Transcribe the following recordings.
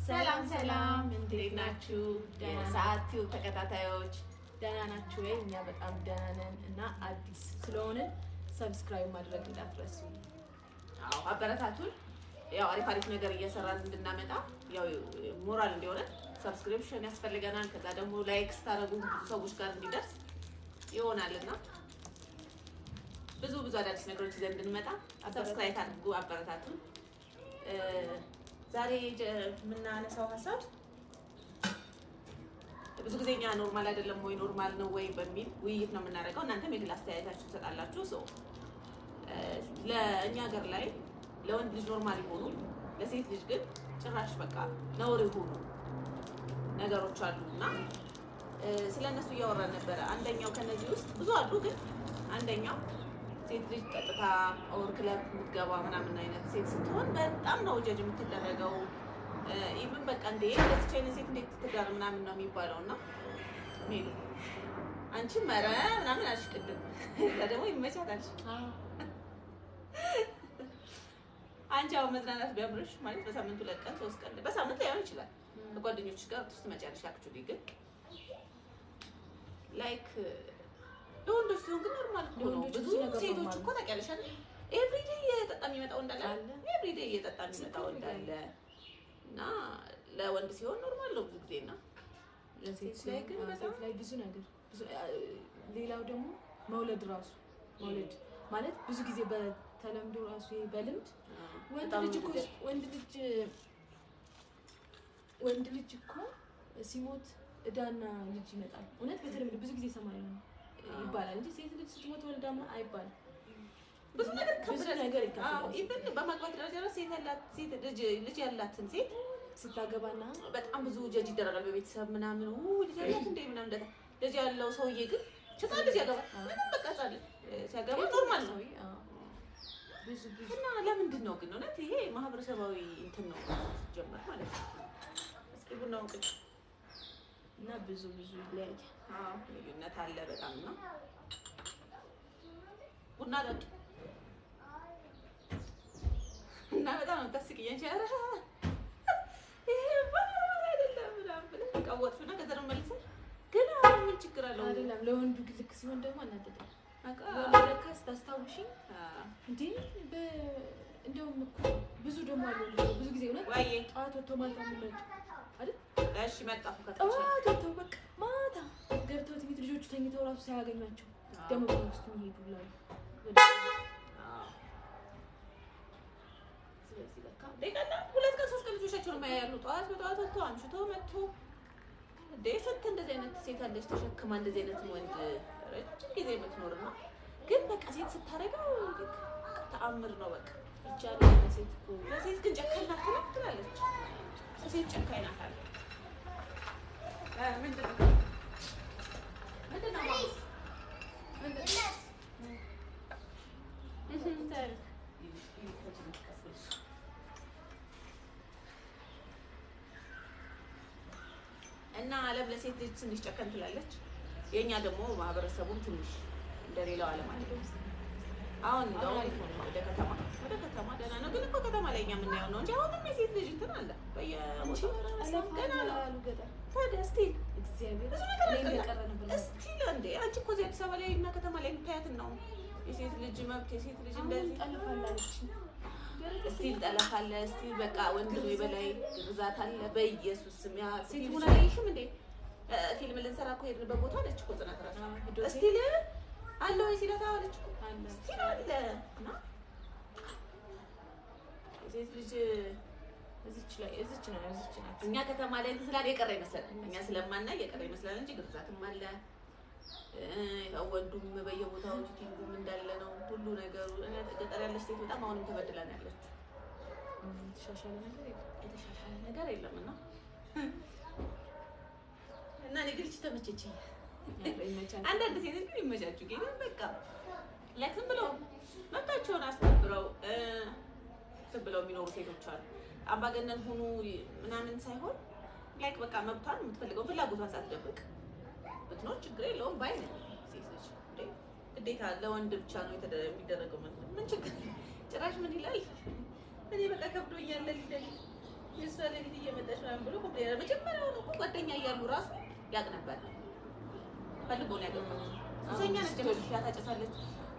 ሰላም ሰላም እንዴት ናችሁ? ሰዓቲው ተከታታዮች ደህና ናችሁ ወይ? እኛ በጣም ደህና ነን እና አዲስ ስለሆነ ሰብስክራይብ ማድረግ እንዳትረሱ። አዎ አበረታቱን። ያው አሪፍ ነገር እየሰራን እንድናመጣ ያው ሞራል እንዲሆነ ሰብስክሪፕሽን ያስፈልገናል። ከዛ ደግሞ ላይክ ስታደርጉ ብዙ ሰዎች ጋር እንዲደርስ ይሆናልና ብዙ አዳዲስ ነገሮች ይዘን እንድንመጣ ሰብስክራይብ አድርጉ፣ አበረታቱን። ዛሬ የምናነሳው ሀሳብ ብዙ ጊዜ እኛ ኖርማል አይደለም ወይ ኖርማል ነው ወይ በሚል ውይይት ነው የምናደርገው። እናንተም የግል አስተያየታችሁን ትሰጣላችሁ። ለእኛ ሀገር ላይ ለወንድ ልጅ ኖርማል ይሆኑ፣ ለሴት ልጅ ግን ጭራሽ በቃ ነውር ይሆኑ ነገሮች አሉና ስለነሱ እያወራን ነበረ። አንደኛው ከነዚህ ውስጥ ብዙ አሉ፣ ግን አንደኛው ሴት ልጅ ቀጥታ ኦር ክለብ የምትገባ ምናምን አይነት ሴት ስትሆን በጣም ነው ጀጅ የምትደረገው። ኢቭን በቃ እንዴ ለዚህ አይነት ሴት እንዴት ትዳር ምናምን ነው የሚባለው። እና ሜሉ አንቺ መረ ምናምን አልሽ ቅድም፣ ደግሞ ይመቻታል። አንቺ አሁን መዝናናት ቢያምርሽ ማለት በሳምንቱ 2 ቀን 3 ቀን በሳምንት ላይሆን ይችላል ከጓደኞችሽ ጋር ትመጫለሽ። አክቹሊ ግን ላይክ ለወንዶች ሲሆን ግን ኖርማል ነው። ብዙ ሴቶች እኮ ታውቂያለሽ አይደል ኤቭሪዴይ እየጠጣ የሚመጣው እንዳለ ኤቭሪዴይ እየጠጣ የሚመጣው እንዳለ እና ለወንድ ሲሆን ኖርማል ነው ብዙ ጊዜ እና ለሴት ላይ ግን በጣም ላይ ብዙ ነገር ሌላው ደግሞ መውለድ ራሱ መውለድ ማለት ብዙ ጊዜ በተለምዶ ራሱ በልምድ ወንድ ልጅ እኮ ሲሞት እዳና ልጅ ይመጣል። እውነት በተለምዶ ብዙ ጊዜ ሰማለሁ ይባላል እንጂ ሴት ልጅ ስትሞት ወልዳማ አይባልም። ብዙ ነገር ይካፈላል። ኢቭን በማግባት ደረጃ ሴት ልጅ ያላትን ሴት ስታገባና በጣም ብዙ ጀጅ ይደረጋል በቤተሰብ ምናምን። ልጅ ያላት እንደ ምናምን ልጅ ያለው ሰውዬ ግን ህፃን ልጅ ያገባል። ምንም በቃ ህፃን ልጅ ሲያገባ ኖርማል ነው። ብዙ እና ለምንድን ነው ግን እውነት ይሄ ማህበረሰባዊ እንትን ነው ጀመር ማለት ነው። እስኪ ቡናውን ቅጭ እና ብዙ ይለያል። ልዩነት አለ በጣም ነው። ቡና ጠጡ እና በጣም ታስቂኝ እንጂ አረ ይሄ ባል አይደለም ምናምን ብለሽ ቀወጥሽና ከዛ ነው መልሰሽ ግን ምን ችግር አለው? አይደለም ለወንዱ ግልክ ሲሆን ደግሞ አናደደ አቃ ለካስ ታስታውሽኝ እንዴ እንደውም እኮ ብዙ ደግሞ አለ ብዙ ጊዜ ነው ወይ ጧት ወጥቶ ማታ የሚመጡ አይደል? እሺ መጣሁ ጧት ወጥቶ በቃ ማታ ገብተው ትምህርት ልጆቹ ተኝተው ራሱ ሳያገኟቸው ደግሞ በውስጥ ይሄዱላሉ ወደ ስለዚህ ለካ ደጋና 2 ቀን 3 ቀን ልጆቻቸውን ማያያሉ። ጧት በጧት ወጥተው አምሽተው መጥቶ ደስት እንደዚህ አይነት ሴት አለች ተሸክማ እንደዚህ አይነት ወንድ ረጅም ጊዜ የምትኖርና ግን በቃ ሴት ስታረጋው ተአምር ነው። በቃ ይቻላል። ለሴት ግን ጨካኝ ናት ትላለች። ሴት ጨካኝ ናት አለ ምንድን ነው እና ዓለም ለሴት ልጅ ትንሽ ጨከን ትላለች። የኛ ደግሞ ማህበረሰቡም ትንሽ እንደሌላው ዓለም አይደለም። አሁን እንደው ወደ ከተማ ደህና ነው። ግን እኮ ከተማ ላይ እኛ የምናየው ነው እንጂ አሁንም የሴት ልጅ እንትን አለ በየቦታው ገና ነው። ታዲያ እስቲል እግዚአብሔር እስቲል እንደ አንቺ እኮ እዚህ አዲስ አበባ ላይ እና ከተማ ላይ የምታያትን ነው የሴት ልጅ መብት የሴት ልጅ እንደዚህ ጠልፋለች። እስቲል ጠለፋለ እስቲል በቃ ወንድ ነው የበላይ ግዛት አለ። በኢየሱስ ስም ያ ሴት ሆነ አይሽም እንዴ ፊልም ልንሰራ እኮ ሄድንበት ቦታ አለች እኮ ጽናት ራሱ እስቲል አለ ወይ ሲላታ አለች እስቲል አለ እና ሴት ልጅ እዚች ናት። እኛ ከተማ ላይ ስላል የቀረ ይመስላል። እኛ ስለማናይ የቀረ ይመስላል እንጂ ግዛትም አለ። ወንዱም በየቦታው ቲንጉም እንዳለ ነው ሁሉ ነገሩ። ገጠር ያለች ሴት በጣም አሁንም ተበድላ ነው ያለችው። የተሻሻለ ነገር የለም እና እኔ ግልጽ ተመቸችኝ። አንዳንድ ሴቶች ግን ይመቻቹ ግን በቃ ላይክ ዝም ብለው መብታቸውን አስከብረው ብለው የሚኖሩ ሴቶች አሉ። አምባገነን ሆኑ ምናምን ሳይሆን ላይክ በቃ መብቷን የምትፈልገው ፍላጎቷን ሳትደብቅ ብትኖር ችግር የለውም ባይ ነኝ። ሴት ልጅ ግዴታ ለወንድ ብቻ ነው የሚደረገው ማለት ነው። ምን ችግር ጭራሽ ምን ይላል እኔ በቃ ከብዶኛል ለሊት የእሷ ለሊት እየመጣች ምናምን መጀመሪያው ነው ጓደኛ እያሉ ራሱ ያቅ ነበር ፈልጎ ነው ያገባው። ሱሰኛ ነች፣ ሻታ ታጨሳለች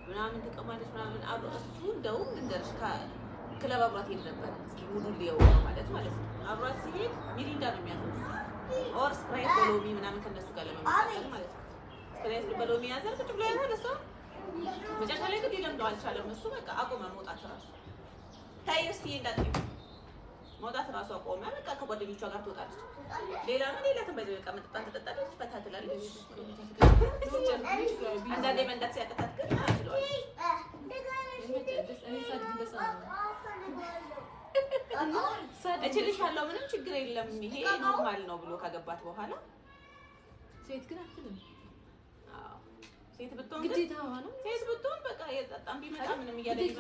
ምናምን ትቀማለች ምናምን አሉ። እሱ እንደውም ልንገርሽ ክለብ አብሯት ሄድ ነበር። እስኪ ሙሉ ሊየው ማለት ነው። አብሯት ሲሄድ ሚሪንዳ ነው የሚያዘው ኦር ስፕራይት በሎሚ ምናምን ከነሱ ጋር ለመመሳሰል ማለት ነው። ስፕራይት በሎሚ ያዘር ቁጭ ብሎ ያዘ ደስ መጨረሻ ላይ ግን ሊለምደው አልቻለም። እሱ በቃ አቆመ መውጣት ራሱ ታይ እስኪ እንዳትይ መውጣት ራሱ አቆመ። በቃ ከጓደኞቿ ጋር ትወጣለች። ሌላ ተንበይ በቃ መጠጣት ትጠጣለች፣ ፈታ ትላለች። አንዳንዴ መንዳት ሲያቅታት ግን እችልሻለሁ ምንም ችግር የለም ይሄ ኖርማል ነው ብሎ ካገባት በኋላ ሴት ግን አትልም። ሴት ብትሆን ግዴታ ነው። ሴት ብትሆን በቃ የጠጣም ቢመጣ ምንም እያደረገ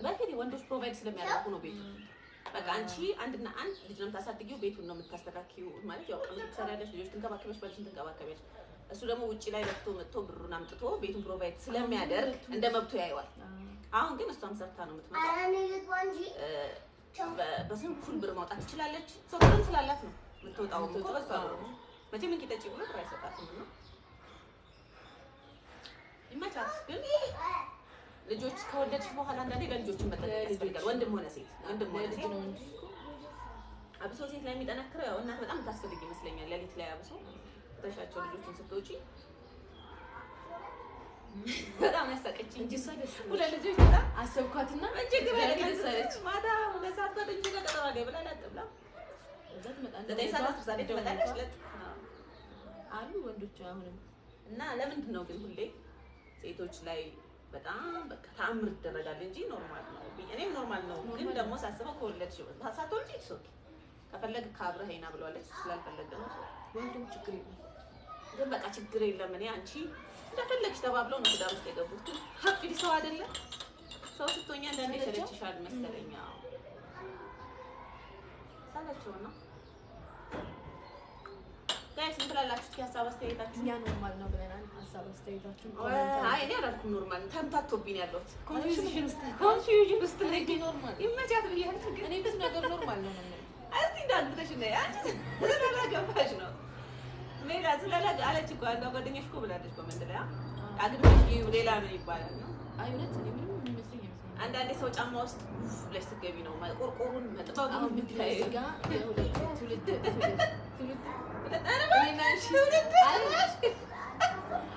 በፊት ወንዶች ፕሮቫይድ ስለሚያደርጉ ነው ቤቱ። በቃ አንቺ አንድና አንድ ልጅ ነው የምታሳድጊው፣ ቤቱን ነው የምታስተካክዪው። ማለት ያው ቀምጥ ትሰሪያለሽ፣ ልጆች ትንከባከበሽ፣ ባልሽን ትንከባከበሽ። እሱ ደግሞ ውጪ ላይ ለፍቶ መጥቶ ብሩን አምጥቶ ቤቱን ፕሮቫይድ ስለሚያደርግ እንደ መብቱ ያየዋል። አሁን ግን እሷም ሰርታ ነው የምትመጣው። በስንኩል ብር ማውጣት ትችላለች። ሰውም ስላላት ነው የምትወጣው። መቼም እንኪ ጠጪ ብሎ ብር አይሰጣትም ነው ይመቻት። ግን ልጆች ከወለድሽ በኋላ አንዳንዴ ለልጆችን መጠቀም ያስፈልጋል። ወንድም ሆነ ሴት ነው እንጂ አብሶ ሴት ላይ የሚጠነክረው ያው እናት በጣም ታስፈልግ ይመስለኛል። ለሊት ላይ አብሶ ተሻቸው ልጆችን ስትወጪ በጣም ያሳቀችኝ እንጂ ሁለት ልጆች በጣም አሰብኳትና እጅግ ረለሰች ማታ ሁለት ሰዓት ወደጅ ለቀጠራ ላይ ብላ ላጥብላ እዛት መጣለች አሉ ወንዶች አሁንም። እና ለምንድን ነው ግን ሁሌ ሴቶች ላይ በጣም በቃ ተአምር ይደረጋል እንጂ ኖርማል ነው። እኔም ኖርማል ነው ግን ደግሞ ሳስበው ከወለድሽ ሳትወልጂ ሶኪ ከፈለግ ካብረህና ብለዋለች። ስላልፈለግ ደግሞ ወንድም ችግር የለም ግን በቃ ችግር የለም። እኔ አንቺ እንደፈለግሽ ተባብለው ነው ትዳር ውስጥ የገቡት። ግን ሀቅ ሰው አይደለም ሰው ስትሆኛ እንደኔ ሰለችሻል መሰለኝ። ሳላቸው ነው ጋይስ እንትላላችሁ እስኪ ሀሳብ አስተያየታችሁ። ያ ኖርማል ነው ብለናል። ሀሳብ አስተያየታችሁ አይ እኔ አላልኩም ኖርማል ተምታቶብኝ ያለሁት ኮንፊውዥን ውስጥ ነኝ። ኖርማል ይመቻት ብያለሁ ግን እኔ ብዙ ነገር ኖርማል ነው ማለት እስቲ እንዳልብተሽ ነው አንቺ ስለላገባሽ ነው ሜዳ ስለላገ አለች እኮ አንዷ ጓደኛሽ እኮ ብላለች ኮሜንት ላይ አግብተሽ ሌላ ምን ይባላል ነው። አይ እውነት እኔ ምንም የሚመስለኝ አንዳንዴ ሰው ጫማ ውስጥ ብለሽ ስትገቢ ነው ቆርቆሩን መጥባቱ ምትታይ ጋር የሁለት ትውልድ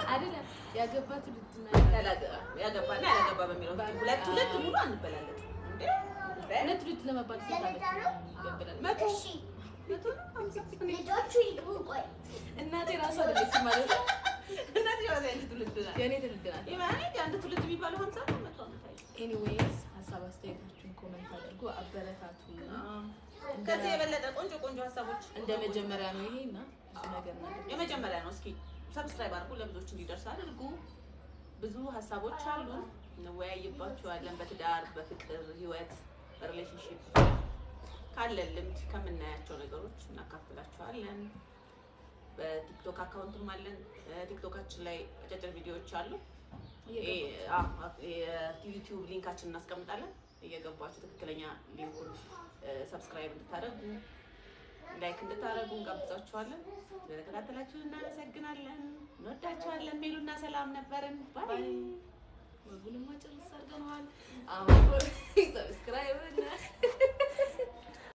አይደለም ያገባ ትውልድና ያገባና ያላገባ በሚለው ሁለት ትውልድ ሙሉ አንበላለን እንዴ? ሁለት ትውልድ ለመባል ስለታለች ይገበላል። መቶሺ ልጆቹ ይቆይ እናቴ ራሷ አይደለች ማለት ነው። እናቴ ራሷ አንድ ትውልድ ናት፣ የኔ ትውልድ ናት። ማለት አንድ ትውልድ የሚባለው 50 ነው 100 ዓመት አይደል? ኤኒዌይስ ሀሳብ አስተያየታችሁን ኮሜንት አድርጉ፣ አበረታቱ። ከዚህ የበለጠ ቆንጆ ሀሳቦች እንደ መጀመሪያ ነው ይሄና ብዙ ነገር ነው የመጀመሪያ ነው። እስኪ ሰብስክራይብ አድርጉ፣ ለብዙዎች እንዲደርስ አድርጉ። ብዙ ሀሳቦች አሉ፣ እንወያይባቸዋለን። በትዳር በፍቅር ህይወት በሪሌሽንሺፕ ካለን ልምድ ከምናያቸው ነገሮች እናካፍላችኋለን። በቲክቶክ አካውንትም አለን። ቲክቶካችን ላይ አጫጭር ቪዲዮዎች አሉ። የዩቲዩብ ሊንካችን እናስቀምጣለን። እየገባችሁ ትክክለኛ ሊንኩን ሰብስክራይብ እንድታደርጉ ላይክ እንድታደርጉ እንጋብዛችኋለን። ስለተከታተላችሁ እናመሰግናለን። እንወዳችኋለን። ሜሉና ሰላም ነበርን። ባይ ወጉንም ማጨረስ አድርገናል። አሁን ሰብስክራይብ